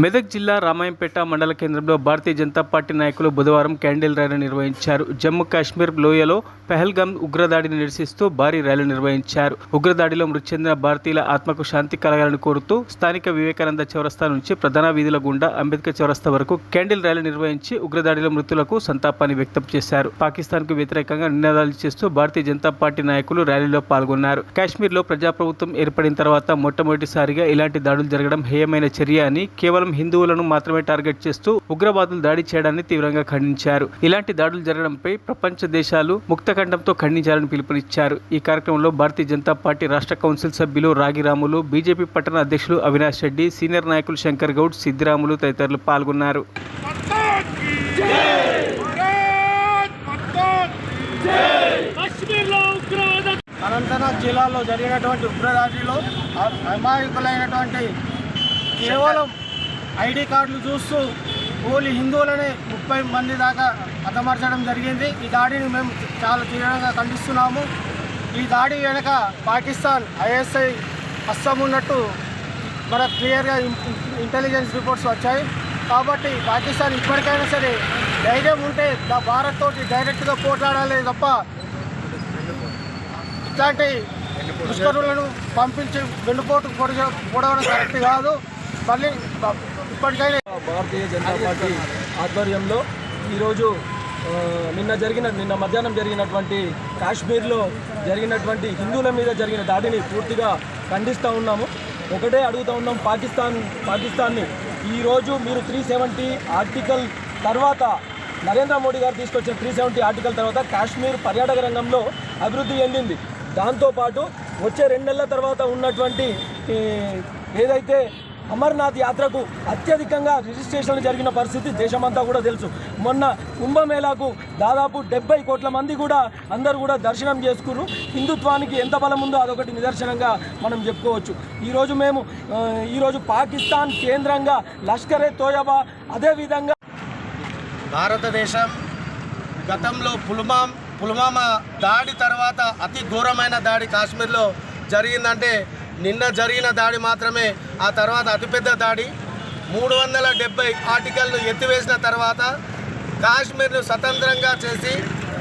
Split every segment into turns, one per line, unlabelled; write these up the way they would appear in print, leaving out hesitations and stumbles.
మెదక్ జిల్లా రామాయంపేట మండల కేంద్రంలో భారతీయ జనతా పార్టీ నాయకులు బుధవారం క్యాండిల్ ర్యాలీ నిర్వహించారు. జమ్మూ కాశ్మీర్ లోయలో పెహల్గాం ఉగ్రదాడిని నిరసిస్తూ భారీ ర్యాలీ నిర్వహించారు. ఉగ్రదాడిలో మృతి చెందిన భారతీయుల ఆత్మకు శాంతి కలగాలని కోరుతూ స్థానిక వివేకానంద చౌరస్తా నుంచి ప్రధాన వీధుల గుండా అంబేద్కర్ చౌరస్తా వరకు క్యాండిల్ ర్యాలీ నిర్వహించి ఉగ్రదాడిలో మృతులకు సంతాపాన్ని వ్యక్తం చేశారు. పాకిస్తాన్కు వ్యతిరేకంగా నినాదాలు చేస్తూ భారతీయ జనతా పార్టీ నాయకులు ర్యాలీలో పాల్గొన్నారు. కాశ్మీర్లో ప్రజాప్రభుత్వం ఏర్పడిన తర్వాత మొట్టమొదటిసారిగా ఇలాంటి దాడులు జరగడం హేయమైన చర్య అని, కేవలం హిందువులను మాత్రమే టార్గెట్ చేస్తూ ఉగ్రవాదులు దాడి చేయడాన్ని తీవ్రంగా ఖండించారు. ఇలాంటి దాడులు జరగడంపై ప్రపంచ దేశాలు ముక్తకంఠంతో ఖండించాలని పిలుపునిచ్చారు. ఈ కార్యక్రమంలో భారతీయ జనతా పార్టీ రాష్ట్ర కౌన్సిల్ సభ్యులు రాగిరాములు, బీజేపీ పట్టణ అధ్యక్షులు అవినాష్ రెడ్డి, సీనియర్ నాయకులు శంకర్ గౌడ్, సిద్దిరాములు తదితరులు పాల్గొన్నారు.
అనంతనాగ్ జిల్లాలో జరిగినటువంటి ఉగ్రదాడిలో అమాయకులైనటువంటి కేవలం ఐడి కార్డులు చూస్తూ ఓన్లీ హిందువులనే 30 మంది దాకా హతమార్చడం జరిగింది. ఈ దాడిని మేము చాలా తీవ్రంగా ఖండిస్తున్నాము. ఈ దాడి వెనక పాకిస్తాన్ ఐఎస్ఐ హస్తం ఉన్నట్టు మనకు క్లియర్గా ఇంటెలిజెన్స్ రిపోర్ట్స్ వచ్చాయి. కాబట్టి పాకిస్తాన్ ఇప్పటికైనా సరే ధైర్యం ఉంటే భారత్ తోటి డైరెక్ట్గా పోట్లాడాలి తప్ప ఇట్లాంటి దుష్కరులను పంపించి వెన్నుపోటు పొడవడం కరెక్ట్ కాదు. మళ్ళీ ఇప్పటికైనా
భారతీయ జనతా పార్టీ ఆధ్వర్యంలో ఈరోజు నిన్న మధ్యాహ్నం జరిగినటువంటి కాశ్మీర్లో జరిగినటువంటి హిందువుల మీద జరిగిన దాడిని పూర్తిగా ఖండిస్తూ ఉన్నాము. ఒకటే అడుగుతూ ఉన్నాం పాకిస్తాన్ని, ఈరోజు మీరు 370 ఆర్టికల్ తర్వాత నరేంద్ర మోడీ గారు తీసుకొచ్చిన 370 ఆర్టికల్ తర్వాత కాశ్మీర్ పర్యాటక రంగంలో అభివృద్ధి చెందింది. దాంతోపాటు వచ్చే 2 నెలల తర్వాత ఉన్నటువంటి ఏదైతే అమర్నాథ్ యాత్రకు అత్యధికంగా రిజిస్ట్రేషన్లు జరిగిన పరిస్థితి దేశమంతా కూడా తెలుసు. మొన్న కుంభమేళాకు దాదాపు 70 కోట్ల మంది కూడా అందరూ కూడా దర్శనం చేసుకున్నారు. హిందుత్వానికి ఎంత బలం ఉందో అదొకటి నిదర్శనంగా మనం చెప్పుకోవచ్చు. ఈరోజు పాకిస్తాన్ కేంద్రంగా లష్కరే తోయబా, అదేవిధంగా
భారతదేశం గతంలో పుల్వామా దాడి తర్వాత అతి ఘోరమైన దాడి కాశ్మీర్లో జరిగిందంటే నిన్న జరిగిన దాడి మాత్రమే. ఆ తర్వాత అతిపెద్ద దాడి 370 ఆర్టికల్ను ఎత్తివేసిన తర్వాత కాశ్మీర్ను స్వతంత్రంగా చేసి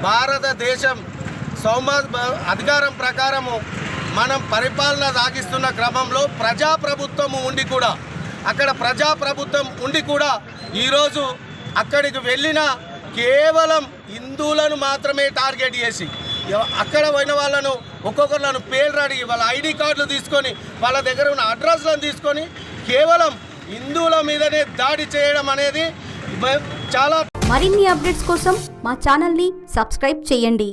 భారతదేశం అధికారం ప్రకారము మనం పరిపాలన సాగిస్తున్న క్రమంలో ప్రజాప్రభుత్వం ఉండి కూడా ఈరోజు అక్కడికి వెళ్ళిన కేవలం హిందువులను మాత్రమే టార్గెట్ చేసి అక్కడ పోయిన వాళ్ళను ఒక్కొక్కరులను పేర్లు అడిగి వాళ్ళ ఐడి కార్డులు తీసుకొని వాళ్ళ దగ్గర ఉన్న అడ్రస్లను తీసుకొని కేవలం హిందువుల మీదనే దాడి చేయడం అనేది చాలా.
మరిన్ని అప్డేట్స్ కోసం మా ఛానల్ని సబ్స్క్రైబ్ చేయండి.